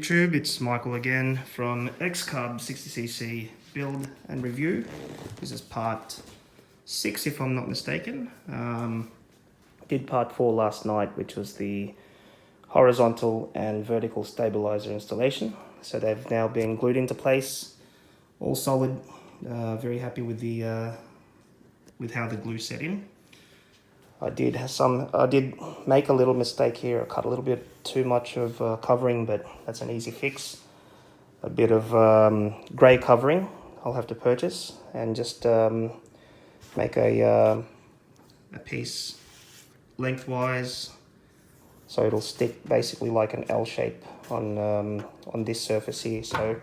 YouTube, it's Michael again from Xcub 60cc build and review. This is part 6 if I'm not mistaken. Did part 4 last night, which was the horizontal and vertical stabilizer installation. So they've now been glued into place, all solid. Very happy with the with how the glue set in. I did make a little mistake here. I cut a little bit too much of covering, but that's an easy fix. A bit of grey covering I'll have to purchase and just make a piece lengthwise so it'll stick basically like an L shape on this surface here. So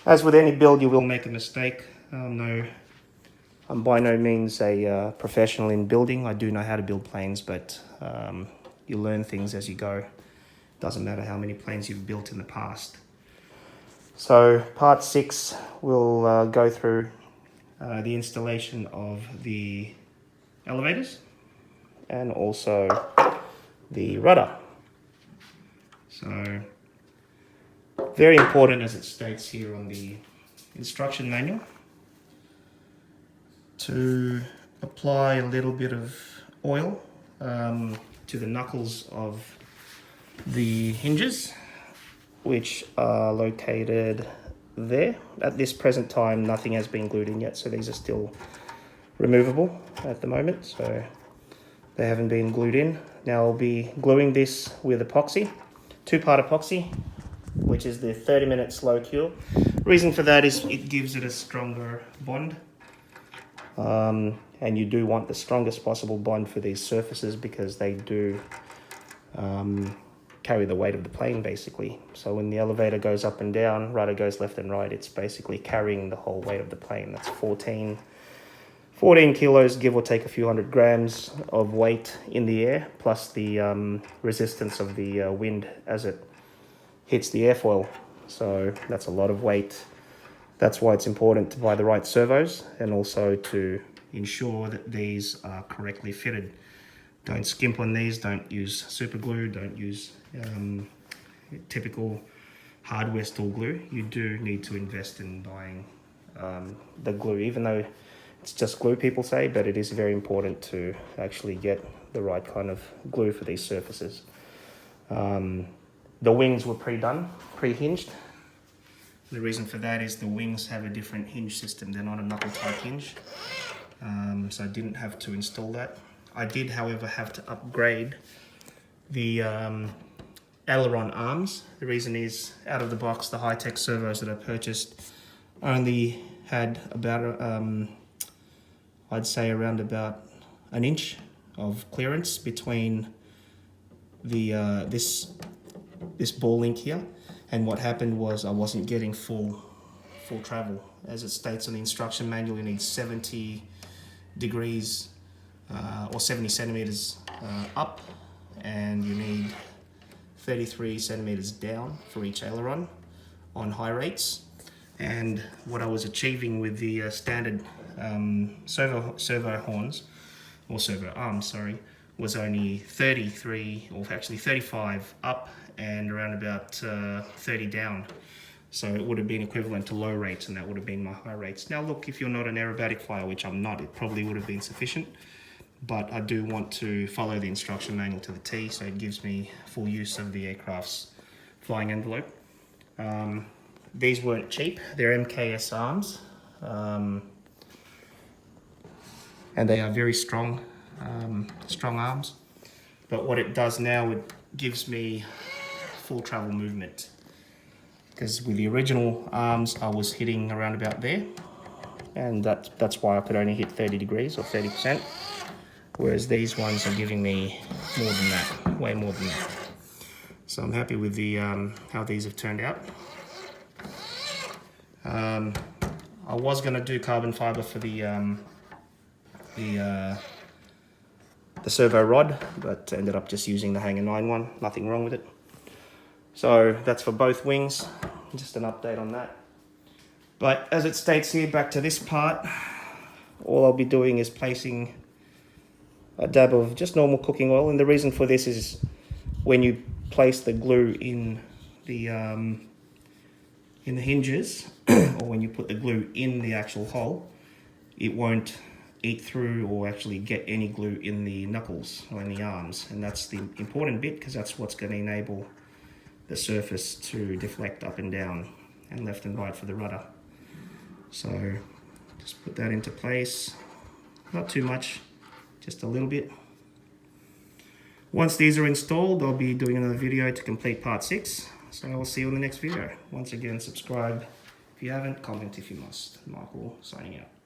as with any build, you will make a mistake. I'm by no means a professional in building. I do know how to build planes, but you learn things as you go. Doesn't matter how many planes you've built in the past. So part 6 will go through the installation of the elevators and also the rudder. So very important, as it states here on the instruction manual, to apply a little bit of oil to the knuckles of the hinges, which are located there. At this present time, nothing has been glued in yet, so these are still removable at the moment, so they haven't been glued in. Now I'll be gluing this with epoxy, 2-part epoxy, which is the 30-minute slow cure. Reason for that is it gives it a stronger bond. And you do want the strongest possible bond for these surfaces because they do carry the weight of the plane basically. So when the elevator goes up and down, rudder goes left and right, it's basically carrying the whole weight of the plane. That's 14 kilos, give or take a few hundred grams of weight in the air, plus the resistance of the wind as it hits the airfoil. So that's a lot of weight. That's why it's important to buy the right servos and also to ensure that these are correctly fitted. Don't skimp on these, don't use super glue, don't use typical hardware store glue. You do need to invest in buying the glue, even though it's just glue, people say, but it is very important to actually get the right kind of glue for these surfaces. The wings were pre-done, pre-hinged. The reason for that is the wings have a different hinge system. They're not a knuckle type hinge, so I didn't have to install that. I did, however, have to upgrade the Elrond arms. The reason is, out of the box, the high-tech servos that I purchased only had about, I'd say around about an inch of clearance between the this ball link here. And what happened was I wasn't getting full travel. As it states on the instruction manual, you need 70 degrees or 70 centimeters up, and you need 33 centimeters down for each aileron on high rates. And what I was achieving with the standard servo horns, or servo arms, sorry, was only 33, or actually 35 up and around about 30 down. So it would have been equivalent to low rates, and that would have been my high rates. Now look, if you're not an aerobatic flyer, which I'm not, it probably would have been sufficient, but I do want to follow the instruction manual to the T, so it gives me full use of the aircraft's flying envelope. These weren't cheap, they're MKS arms, and they are very strong arms. But what it does now, it gives me full travel movement, because with the original arms I was hitting around about there, and that's why I could only hit 30 degrees or 30%, whereas these ones are giving me more than that, way more than that. So I'm happy with the how these have turned out. I was going to do carbon fiber for the servo rod, but ended up just using the Hangar 9 one. Nothing wrong with it. So that's for both wings, just an update on that. But as it states here, back to this part, all I'll be doing is placing a dab of just normal cooking oil. And the reason for this is when you place the glue in the hinges, or when you put the glue in the actual hole, it won't eat through or actually get any glue in the knuckles or in the arms. And that's the important bit, because that's what's going to enable the surface to deflect up and down and left and right for the rudder. So just put that into place, not too much, just a little bit. Once these are installed, I'll be doing another video to complete part 6. So I will see you in the next video. Once again, subscribe if you haven't, comment if you must. Michael signing out.